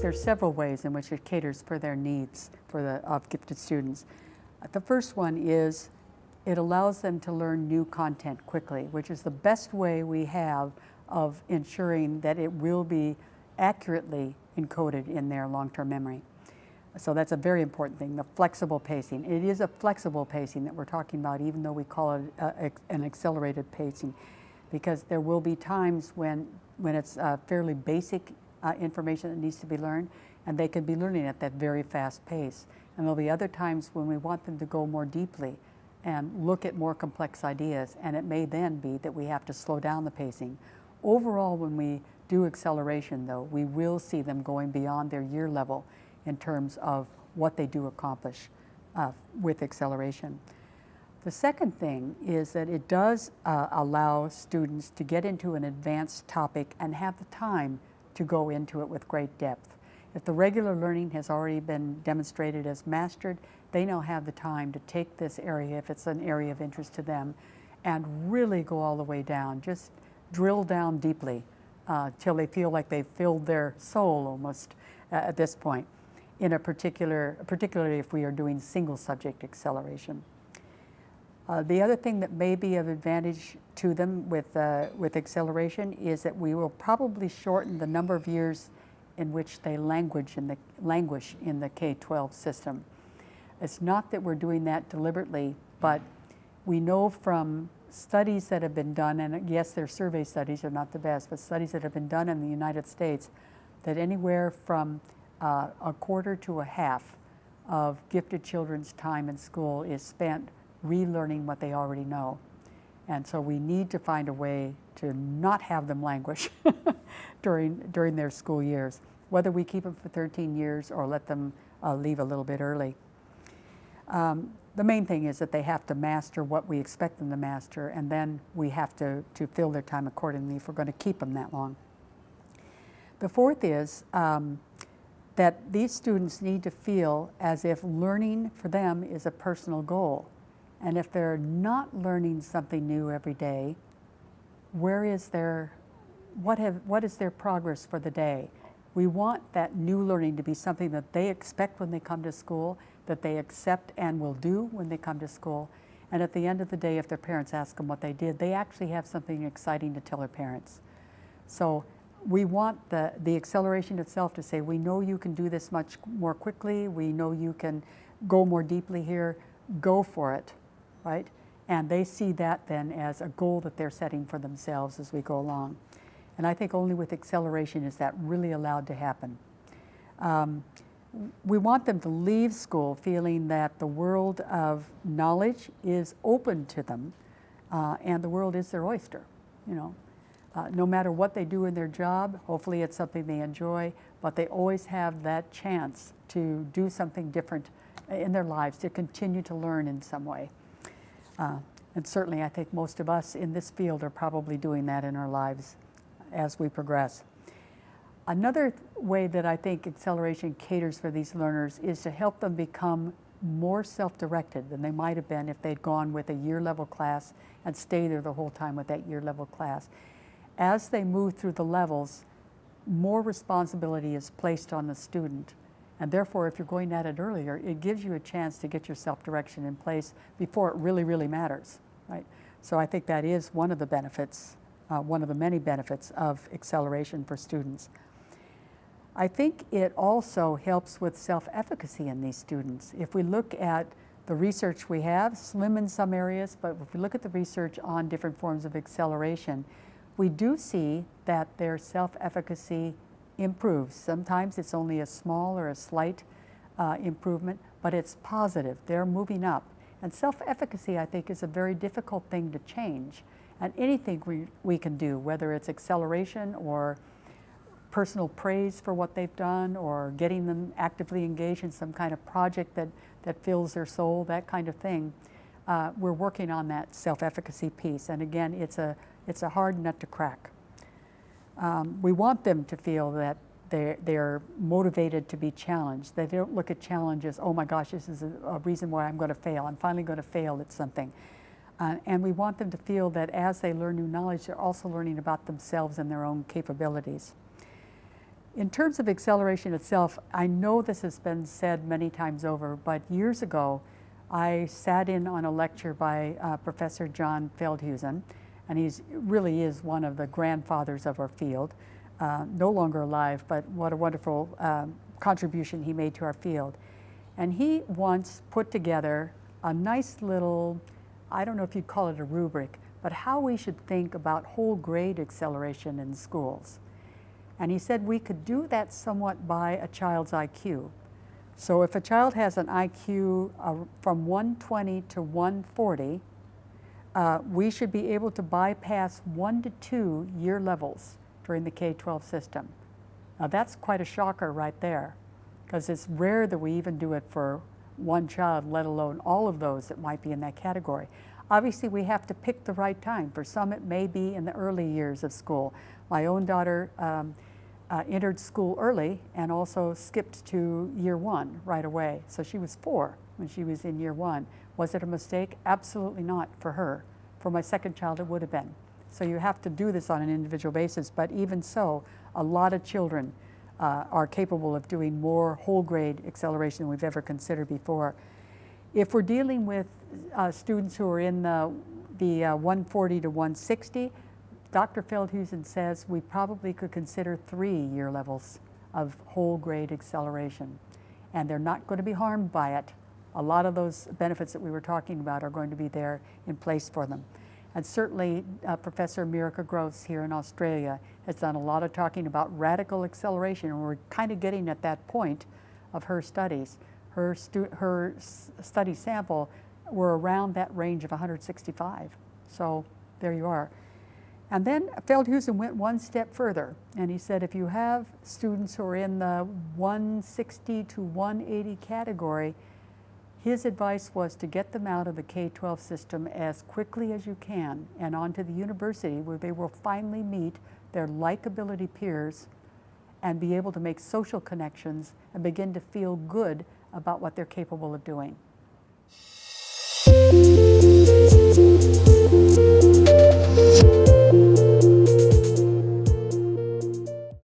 there's several ways in which it caters for their needs of gifted students. The first one is it allows them to learn new content quickly, which is the best way we have of ensuring that it will be accurately encoded in their long-term memory. So that's a very important thing, the flexible pacing. It is a flexible pacing that we're talking about, even though we call it an accelerated pacing, because there will be times when it's fairly basic information that needs to be learned, and they can be learning at that very fast pace. And there'll be other times when we want them to go more deeply and look at more complex ideas, and it may then be that we have to slow down the pacing. Overall, when we do acceleration, though, we will see them going beyond their year level in terms of what they do accomplish with acceleration. The second thing is that it does allow students to get into an advanced topic and have the time to go into it with great depth. If the regular learning has already been demonstrated as mastered, they now have the time to take this area, if it's an area of interest to them, and really go all the way down, just drill down deeply till they feel like they've filled their soul almost at this point, in particularly if we are doing single subject acceleration. The other thing that may be of advantage to them with acceleration is that we will probably shorten the number of years in which they languish in the K-12 system. It's not that we're doing that deliberately, but we know from studies that have been done, and yes, their survey studies are not the best, but studies that have been done in the United States, that anywhere from a quarter to a half of gifted children's time in school is spent relearning what they already know. And so we need to find a way to not have them languish during their school years, whether we keep them for 13 years or let them leave a little bit early. The main thing is that they have to master what we expect them to master, and then we have to fill their time accordingly if we're going to keep them that long. The fourth is that these students need to feel as if learning for them is a personal goal. And if they're not learning something new every day, what is their progress for the day? We want that new learning to be something that they expect when they come to school, that they accept and will do when they come to school. And at the end of the day, if their parents ask them what they did, they actually have something exciting to tell their parents. So we want the acceleration itself to say, we know you can do this much more quickly, we know you can go more deeply here, go for it, right? And they see that then as a goal that they're setting for themselves as we go along. And I think only with acceleration is that really allowed to happen. We want them to leave school feeling that the world of knowledge is open to them, and the world is their oyster. You know, no matter what they do in their job, hopefully it's something they enjoy, but they always have that chance to do something different in their lives, to continue to learn in some way. And certainly I think most of us in this field are probably doing that in our lives as we progress. Another way that I think acceleration caters for these learners is to help them become more self-directed than they might have been if they'd gone with a year-level class and stayed there the whole time with that year-level class. As they move through the levels, more responsibility is placed on the student. And therefore, if you're going at it earlier, it gives you a chance to get your self-direction in place before it really, really matters, right? So I think that is one of the benefits, one of the many benefits of acceleration for students. I think it also helps with self-efficacy in these students. If we look at the research we have, slim in some areas, but if we look at the research on different forms of acceleration, we do see that their self-efficacy improves. Sometimes it's only a small or a slight improvement, but it's positive. They're moving up. And self-efficacy, I think, is a very difficult thing to change. And anything we can do, whether it's acceleration or personal praise for what they've done, or getting them actively engaged in some kind of project that fills their soul, that kind of thing, we're working on that self-efficacy piece. And again, it's a hard nut to crack. We want them to feel that they're motivated to be challenged. They don't look at challenges, oh my gosh, this is a reason why I'm going to fail. I'm finally going to fail at something. And we want them to feel that as they learn new knowledge, they're also learning about themselves and their own capabilities. In terms of acceleration itself, I know this has been said many times over, but years ago, I sat in on a lecture by Professor John Feldhusen, and he really is one of the grandfathers of our field. No longer alive, but what a wonderful contribution he made to our field. And he once put together a nice little, I don't know if you'd call it a rubric, but how we should think about whole grade acceleration in schools. And he said we could do that somewhat by a child's IQ. So if a child has an IQ from 120 to 140, we should be able to bypass 1 to 2 year levels during the K-12 system. Now that's quite a shocker right there, because it's rare that we even do it for one child, let alone all of those that might be in that category. Obviously, we have to pick the right time. For some, it may be in the early years of school. My own daughter entered school early and also skipped to year 1 right away. So she was 4 when she was in year 1. Was it a mistake? Absolutely not for her. For my second child, it would have been. So you have to do this on an individual basis, but even so, a lot of children are capable of doing more whole grade acceleration than we've ever considered before. If we're dealing with students who are in the 140 to 160, Dr. Feldhusen says we probably could consider 3 year levels of whole grade acceleration, and they're not going to be harmed by it. A lot of those benefits that we were talking about are going to be there in place for them. And certainly Professor Miraca Gross here in Australia has done a lot of talking about radical acceleration, and we're kind of getting at that point of her studies. Her study sample were around that range of 165. So there you are. And then Feldhusen went one step further, and he said if you have students who are in the 160 to 180 category, his advice was to get them out of the K-12 system as quickly as you can and onto the university, where they will finally meet their likability peers and be able to make social connections and begin to feel good about what they're capable of doing.